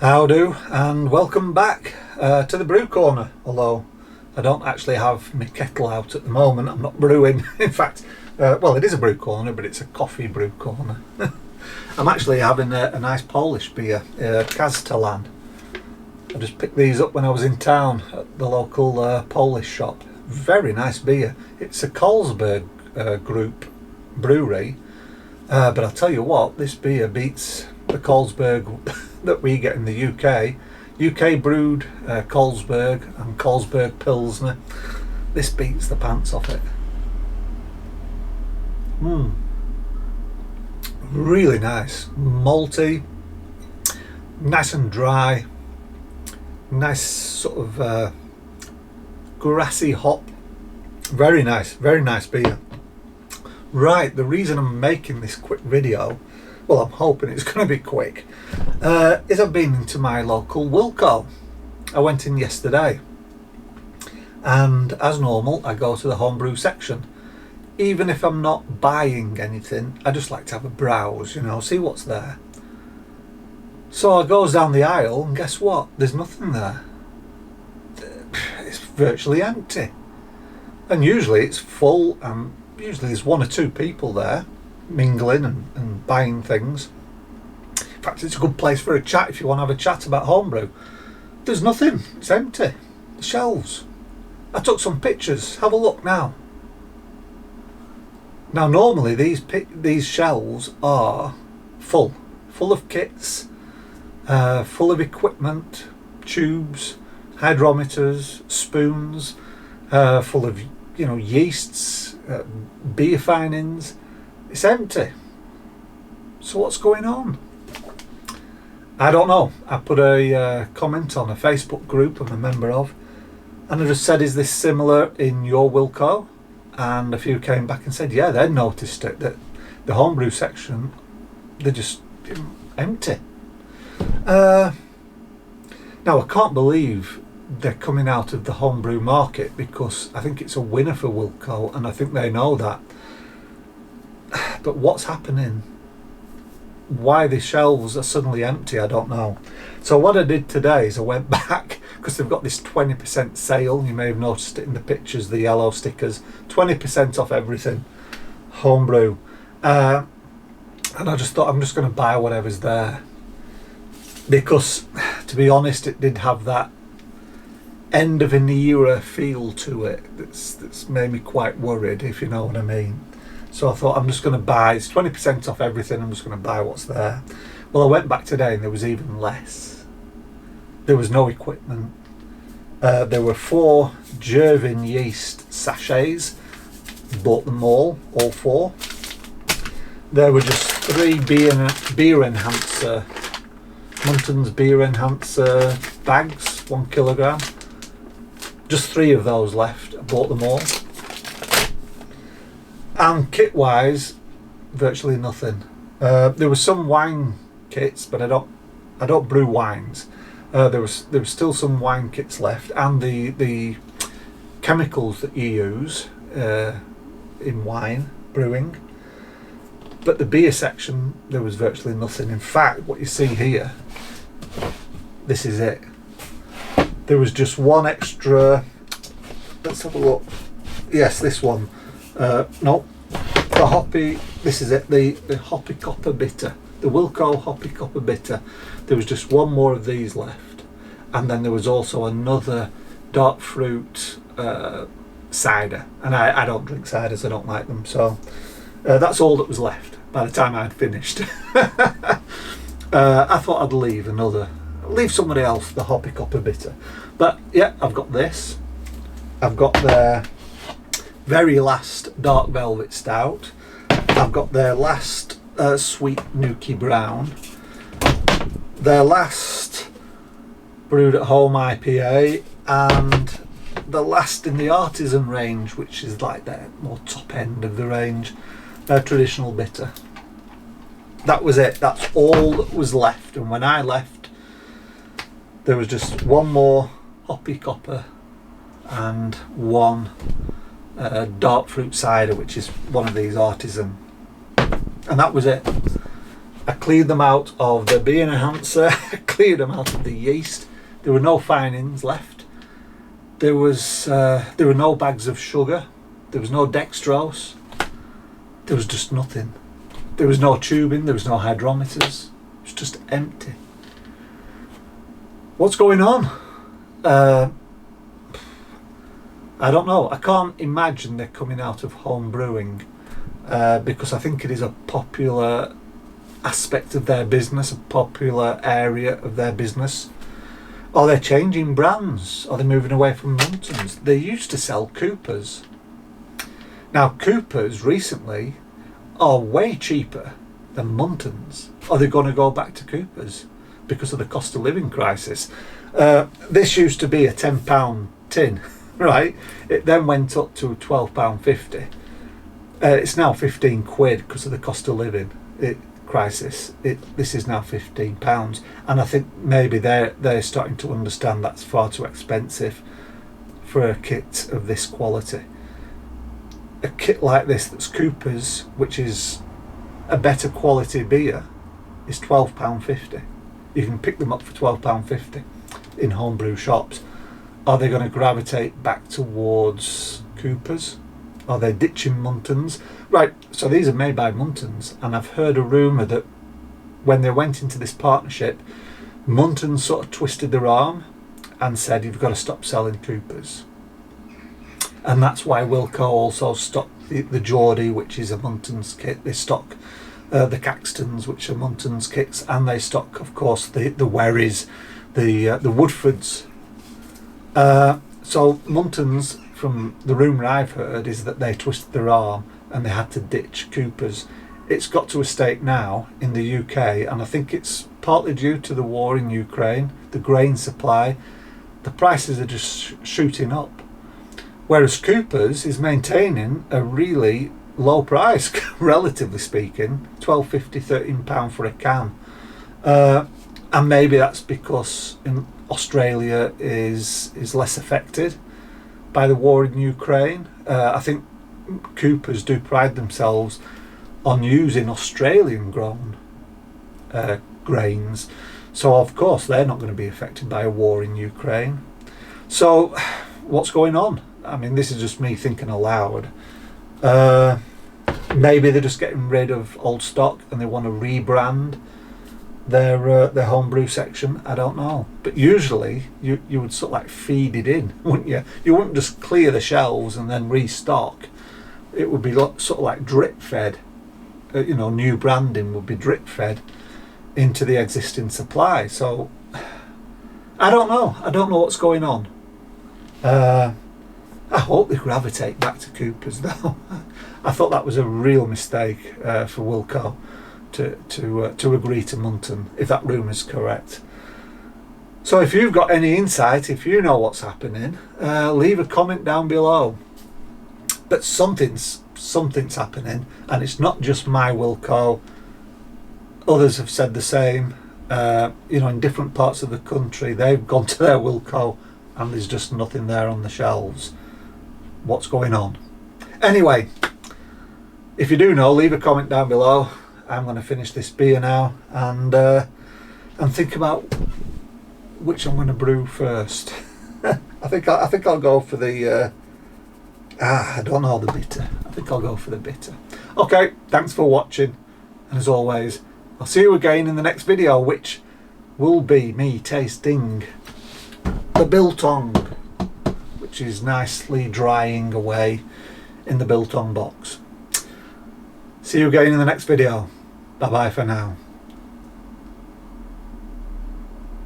How do, and welcome back to the brew corner. Although I don't actually have my kettle out at the moment, I'm not brewing. In fact, well, it is a brew corner, but it's a coffee brew corner. I'm actually having a nice Polish beer, Kastelan. I just picked these up when I was in town at the local Polish shop. Very nice beer. It's a Carlsberg group brewery, but I'll tell you what, this beer beats the Carlsberg that we get in the UK. UK brewed Carlsberg and Carlsberg Pilsner. This beats the pants off it. Really nice. Malty, nice and dry, nice sort of grassy hop. Very nice beer. Right, the reason I'm making this quick video, well, I'm hoping it's going to be quick, is I've been into my local Wilko. I went in yesterday, and as normal I go to the homebrew section. Even if I'm not buying anything, I just like to have a browse, see what's there. So I goes down the aisle, and guess what? There's nothing there. It's virtually empty. And usually it's full, and usually there's one or two people there mingling and buying things. In fact, it's a good place for a chat if you want to have a chat about homebrew. There's nothing. It's empty. The shelves. I took some pictures. Have a look now. Now, normally these shelves are full of kits, full of equipment, tubes, hydrometers, spoons, full of yeasts, beer finings. It's empty. So what's going on? I don't know. I put a comment on a Facebook group I'm a member of, and I just said, is this similar in your Wilko? And a few came back and said, yeah, they'd noticed it, that the homebrew section, they're just empty. Now, I can't believe they're coming out of the homebrew market, because I think it's a winner for Wilko, and I think they know that. But what's happening? Why the shelves are suddenly empty, I don't know. So what I did today is I went back, because they've got this 20% sale. You may have noticed it in the pictures, the yellow stickers. 20% off everything homebrew. And I just thought, I'm just going to buy whatever's there. Because, to be honest, it did have that end of an era feel to it that's made me quite worried, if you know what I mean. So I thought, I'm just going to buy, it's 20% off everything, I'm just going to buy what's there. Well, I went back today and there was even less. There was no equipment. There were 4 Jervin yeast sachets. Bought them all 4. There were just 3 beer enhancer, Munton's beer enhancer bags, 1 kilogram. Just 3 of those left. I bought them all. And kit wise, virtually nothing. There were some wine kits, but I don't brew wines. There was still some wine kits left, and the chemicals that you use in wine brewing. But the beer section, there was virtually nothing. In fact, what you see here, this is it. There was just one extra. Let's have a look. Yes, this one. No, the hoppy. This is it. The hoppy copper bitter. The Wilko hoppy copper bitter. There was just one more of these left, and then there was also another dark fruit cider. And I don't drink ciders. I don't like them. So that's all that was left by the time I'd finished. I thought I'd leave somebody else the hoppy copper bitter. But yeah, I've got this. I've got their very last dark velvet stout. I've got their last sweet Nuki brown. Their last brewed at home IPA, and the last in the artisan range, which is like their more top end of the range, traditional bitter. That was it. That's all that was left. And when I left, there was just one more hoppy copper and one dark fruit cider, which is one of these artisan, and that was it. I cleared them out of the beer enhancer, I cleared them out of the yeast. There were no finings left. There were no bags of sugar. There was no dextrose. There was just nothing. There was no tubing. There was no hydrometers. It was just empty. What's going on? I don't know. I can't imagine they're coming out of home brewing because I think it is a popular aspect of their business, a popular area of their business. Or they're changing brands, or they're moving away from Muntons. They used to sell Coopers. Now Coopers recently are way cheaper than Muntons. Are they going to go back to Coopers because of the cost of living crisis? This used to be a £10 tin, right? It then went up to £12.50. It's now 15 quid because of the cost of living crisis. This is now £15, and I think maybe they're starting to understand that's far too expensive for a kit of this quality. A kit like this that's Cooper's, which is a better quality beer, is £12.50. You can pick them up for £12.50 in homebrew shops. Are they going to gravitate back towards Cooper's? Are they ditching Muntons? Right, so these are made by Muntons, and I've heard a rumour that when they went into this partnership, Muntons sort of twisted their arm and said, you've got to stop selling Coopers. And that's why Wilko also stocked the Geordie, which is a Muntons kit. They stock the Caxtons, which are Muntons kits, and they stock, of course, the Wherrys, the Woodfords. So Muntons, from the rumour I've heard, is that they twisted their arm and they had to ditch Coopers. It's got to a state now in the UK, and I think it's partly due to the war in Ukraine, the grain supply. The prices are just shooting up. Whereas Coopers is maintaining a really low price, relatively speaking, £12.50, £13 for a can. And maybe that's because in Australia is less affected by the war in Ukraine. I think Coopers do pride themselves on using Australian grown grains, so of course they're not going to be affected by a war in Ukraine. So what's going on? I mean, this is just me thinking aloud. Maybe they're just getting rid of old stock and they want to rebrand their homebrew section. I don't know, but usually you would sort of like feed it in, wouldn't you? You wouldn't just clear the shelves and then restock. It would be sort of like drip fed. New branding would be drip fed into the existing supply. So I don't know what's going on. I hope they gravitate back to Coopers though. I thought that was a real mistake for Wilko to agree to Munton, if that rumour is correct. So if you've got any insight, if you know what's happening, leave a comment down below. But something's happening, and it's not just my Wilko. Others have said the same. In different parts of the country, they've gone to their Wilko and there's just nothing there on the shelves. What's going on? Anyway, if you do know, leave a comment down below. I'm going to finish this beer now and think about which I'm going to brew first. I think I'll go for the I don't know, the bitter. I think I'll go for the bitter. Okay, thanks for watching, and as always, I'll see you again in the next video, which will be me tasting the biltong, which is nicely drying away in the biltong box. See you again in the next video. Bye bye for now.